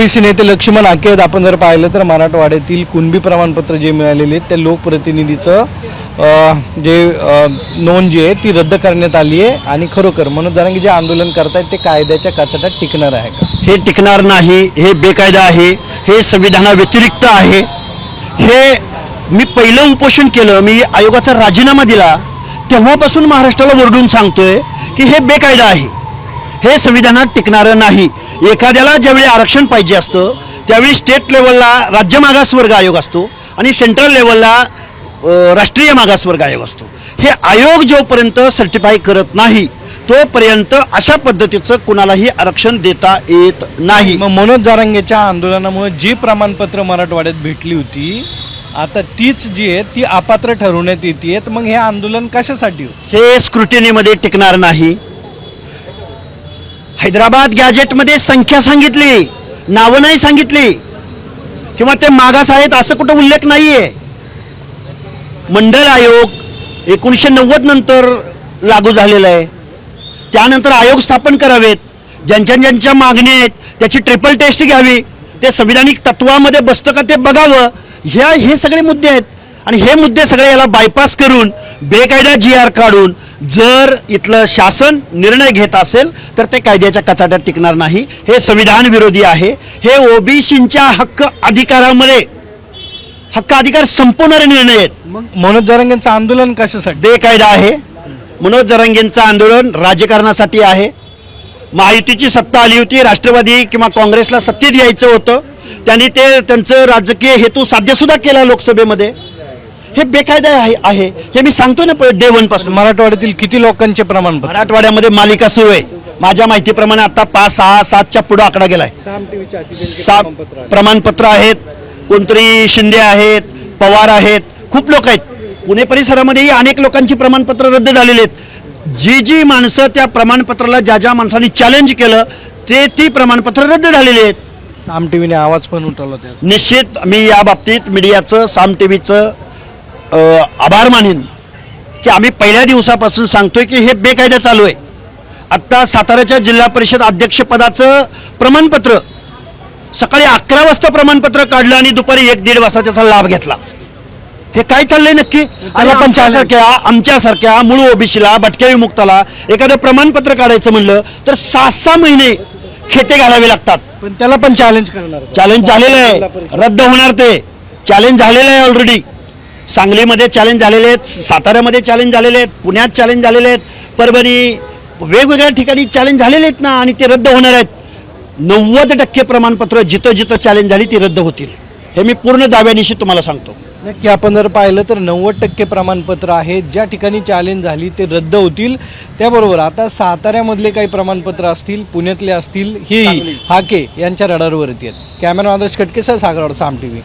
OBC नेते लक्ष्मण हाके आहेत. आपण जर पाहिलं तर मराठवाड्यातील कुणबी प्रमाणपत्र जे मिळालेले आहेत त्या लोकप्रतिनिधीचं जे नोंद जी आहे ती रद्द करण्यात आली आहे आणि खरोखर मनोज जरांगे जे आंदोलन करतायत ते कायद्याच्या काचाट्यात टिकणार आहे का? हे टिकणार नाही, हे बेकायदा आहे, हे संविधानाव्यतिरिक्त आहे. हे मी पहिलं उपोषण केलं, मी आयोगाचा राजीनामा दिला तेव्हापासून महाराष्ट्राला ओरडून सांगतोय की हे बेकायदा आहे, हे संविधानात टिकणारं नाही. एखाद्याला ज्यावेळी आरक्षण पाहिजे असतं त्यावेळी स्टेट लेवलला राज्य मागासवर्ग आयोग असतो आणि सेंट्रल लेवलला राष्ट्रीय मागासवर्ग आयोग असतो. हे आयोग जोपर्यंत सर्टिफाय करत नाही तोपर्यंत अशा पद्धतीचं कुणालाही आरक्षण देता येत नाही. मग मनोज जरांगेच्या आंदोलनामुळे जी प्रमाणपत्र मराठवाड्यात भेटली होती आता तीच जी आहे ती अपात्र ठरवण्यात येते. मग हे आंदोलन कशासाठी? हे स्क्रुटिनीमध्ये टिकणार नाही. हैदराबाद गॅजेटमध्ये संख्या सांगितली, नावं नाही सांगितली किंवा ते मागास आहेत असं कुठं उल्लेख नाहीये. मंडल आयोग 1990 नंतर लागू झालेला आहे. त्यानंतर आयोग स्थापन करावेत, ज्यांच्या ज्यांच्या मागण्या आहेत त्याची ट्रिपल टेस्ट घ्यावी, ते संविधानिक तत्वामध्ये बसतं का ते बघावं. हे सगळे मुद्दे आहेत आणि हे मुद्दे सगळे याला बायपास करून बेकायदा GR काढून जर इथलं शासन निर्णय घेत असेल तर ते कायद्याच्या कचाट्यात टिकणार नाही. हे संविधान विरोधी आहे. हे ओबीसींच्या हक्क अधिकार संपवणारे निर्णय आहेत. मग मनोज जरांगेंचं आंदोलन कशासाठी? बेकायदा आहे. मनोज जरांगेंचं आंदोलन राजकारणासाठी आहे. महायुतीची सत्ता आली होती, राष्ट्रवादी किंवा काँग्रेसला सत्तेत यायचं होतं, त्यांनी त्यांचं राजकीय हेतू साध्यसुद्धा केला लोकसभेमध्ये. हे बेकायदा आहे हे मी सांगतो ना डे 1 पासून. मराठवाड्यातील किती लोकांचे प्रमाणपत्र? मराठवाड्यामध्ये मालिका सुरू आहे. माझ्या माहितीप्रमाणे आता 5, 6, 7च्या पुढे आकडा गेलाय. 7 प्रमाणपत्र आहेत. कोणतरी शिंदे आहेत, पवार आहेत, खूप लोक आहेत. पुणे परिसरामध्येही अनेक लोकांची प्रमाणपत्र रद्द झालेली आहेत. जी माणसं त्या प्रमाणपत्राला ज्या माणसांनी चॅलेंज केलं ती प्रमाणपत्र रद्द झालेली आहेत. साम टीव्हीने आवाज पण उठवला त्या. निश्चित मी या बाबतीत मीडियाचं, साम टीव्हीचं आभार मानेन की आम्ही पहिल्या दिवसापासून सांगतोय की हे बेकायदा चालू आहे. आत्ता साताऱ्याच्या जिल्हा परिषद अध्यक्षपदाचं प्रमाणपत्र सकाळी 11 वाजता प्रमाणपत्र काढलं आणि दुपारी 1-1.5 वाजता त्याचा लाभ घेतला. हे काय चाललंय नक्की? आमच्यासारख्या मूळ ओबीसीला, भटक्या विमुक्ताला एखादं प्रमाणपत्र काढायचं म्हणलं तर 6-6 महिने खेटे घालावे लागतात. पण त्याला पण चॅलेंज करणार? चॅलेंज झालेलं आहे, रद्द होणार. ते चॅलेंज झालेलं आहे ऑलरेडी. सांगलीमध्ये चॅलेंज झालेले आहेत, साताऱ्यामध्ये चॅलेंज झालेले आहेत, पुण्यात चॅलेंज झालेले आहेत, परभणी, वेगवेगळ्या ठिकाणी चॅलेंज झालेले आहेत ना, आणि ते रद्द होणार आहेत. 90% प्रमाणपत्र जिथं चॅलेंज झाली ती रद्द होतील, हे मी पूर्ण दाव्यानिशी तुम्हाला सांगतो. नक्की आपण जर पाहिलं तर 90% प्रमाणपत्र आहेत ज्या ठिकाणी चॅलेंज झाली ते रद्द होतील. त्याबरोबर आता साताऱ्यामधले काही प्रमाणपत्र असतील, पुण्यातले असतील, हे हाके यांच्या रडारवरती आहेत. कॅमेरा आदर्श खटकेसह सागरवाड, साम टीव्ही.